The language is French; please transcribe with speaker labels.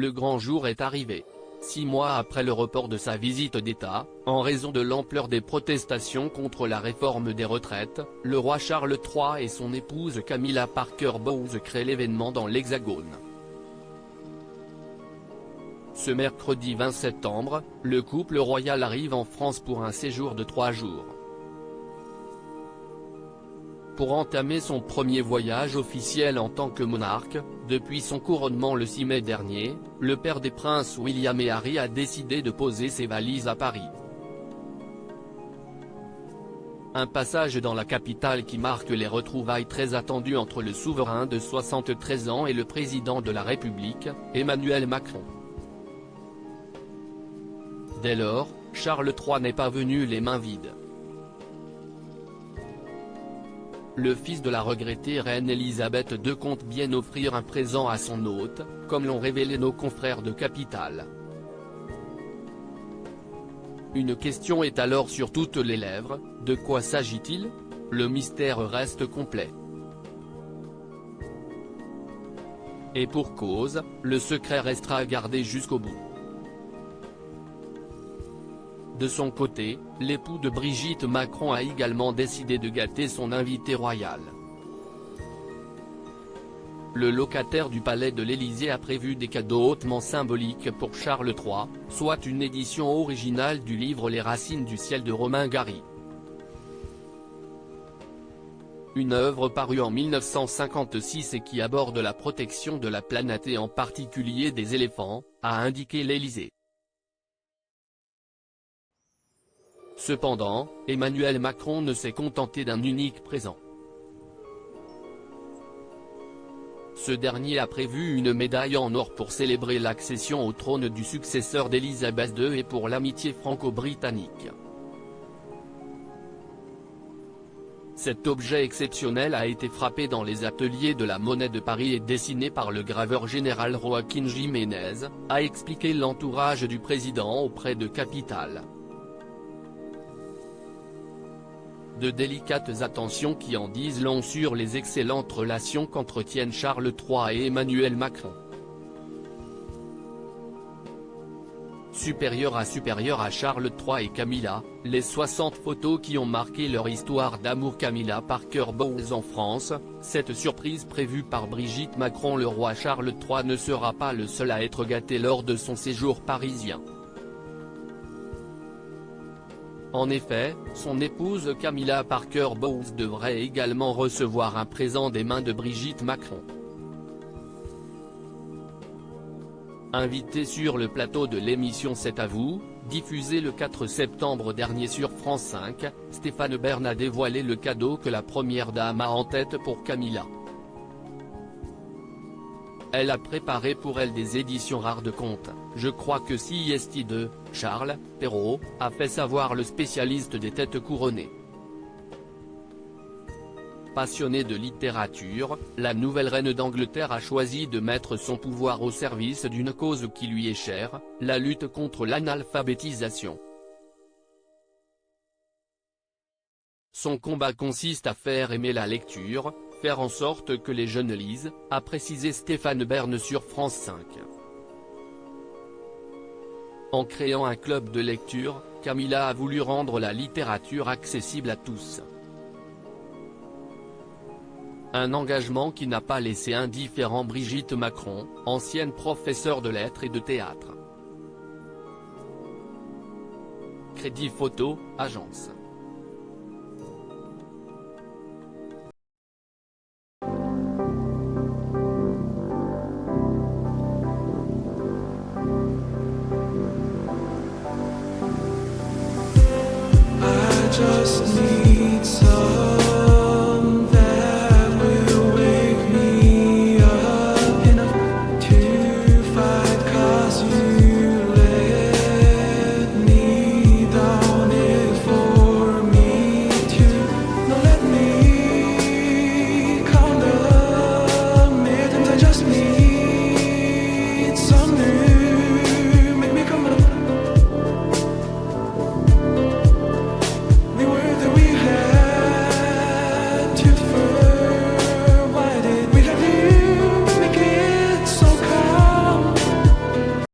Speaker 1: le grand jour est arrivé. 6 mois après le report de sa visite d'État, en raison de l'ampleur des protestations contre la réforme des retraites, le roi Charles III et son épouse Camilla Parker Bowles créent l'événement dans l'Hexagone. Ce mercredi 20 septembre, le couple royal arrive en France pour un séjour de 3 jours. Pour entamer son premier voyage officiel en tant que monarque, depuis son couronnement le 6 mai dernier, le père des princes William et Harry a décidé de poser ses valises à Paris. Un passage dans la capitale qui marque les retrouvailles très attendues entre le souverain de 73 ans et le président de la République, Emmanuel Macron. Dès lors, Charles III n'est pas venu les mains vides. Le fils de la regrettée reine Elisabeth II compte bien offrir un présent à son hôte, comme l'ont révélé nos confrères de Capital. Une question est alors sur toutes les lèvres, de quoi s'agit-il? Le mystère reste complet. Et pour cause, le secret restera gardé jusqu'au bout. De son côté, l'époux de Brigitte Macron a également décidé de gâter son invité royal. Le locataire du palais de l'Élysée a prévu des cadeaux hautement symboliques pour Charles III, soit une édition originale du livre Les Racines du ciel de Romain Gary. Une œuvre parue en 1956 et qui aborde la protection de la planète et en particulier des éléphants, a indiqué l'Élysée. Cependant, Emmanuel Macron ne s'est contenté d'un unique présent. Ce dernier a prévu une médaille en or pour célébrer l'accession au trône du successeur d'Élisabeth II et pour l'amitié franco-britannique. Cet objet exceptionnel a été frappé dans les ateliers de la Monnaie de Paris et dessiné par le graveur général Joaquín Jiménez, a expliqué l'entourage du président auprès de Capital. De délicates attentions qui en disent long sur les excellentes relations qu'entretiennent Charles III et Emmanuel Macron. Supérieur à Charles III et Camilla, les 60 photos qui ont marqué leur histoire d'amour. Camilla Parker Bowles en France, cette surprise prévue par Brigitte Macron. Le roi Charles III ne sera pas le seul à être gâté lors de son séjour parisien. En effet, son épouse Camilla Parker Bowles devrait également recevoir un présent des mains de Brigitte Macron. Invité sur le plateau de l'émission C'est à vous, diffusée le 4 septembre dernier sur France 5, Stéphane Bern a dévoilé le cadeau que la première dame a en tête pour Camilla. Elle a préparé pour elle des éditions rares de contes, je crois que si est de Charles Perrault, a fait savoir le spécialiste des têtes couronnées. Passionnée de littérature, la nouvelle reine d'Angleterre a choisi de mettre son pouvoir au service d'une cause qui lui est chère, la lutte contre l'analphabétisation. Son combat consiste à faire aimer la lecture, faire en sorte que les jeunes lisent, a précisé Stéphane Bern sur France 5. En créant un club de lecture, Camilla a voulu rendre la littérature accessible à tous. Un engagement qui n'a pas laissé indifférent Brigitte Macron, ancienne professeure de lettres et de théâtre. Crédit Photo, agence.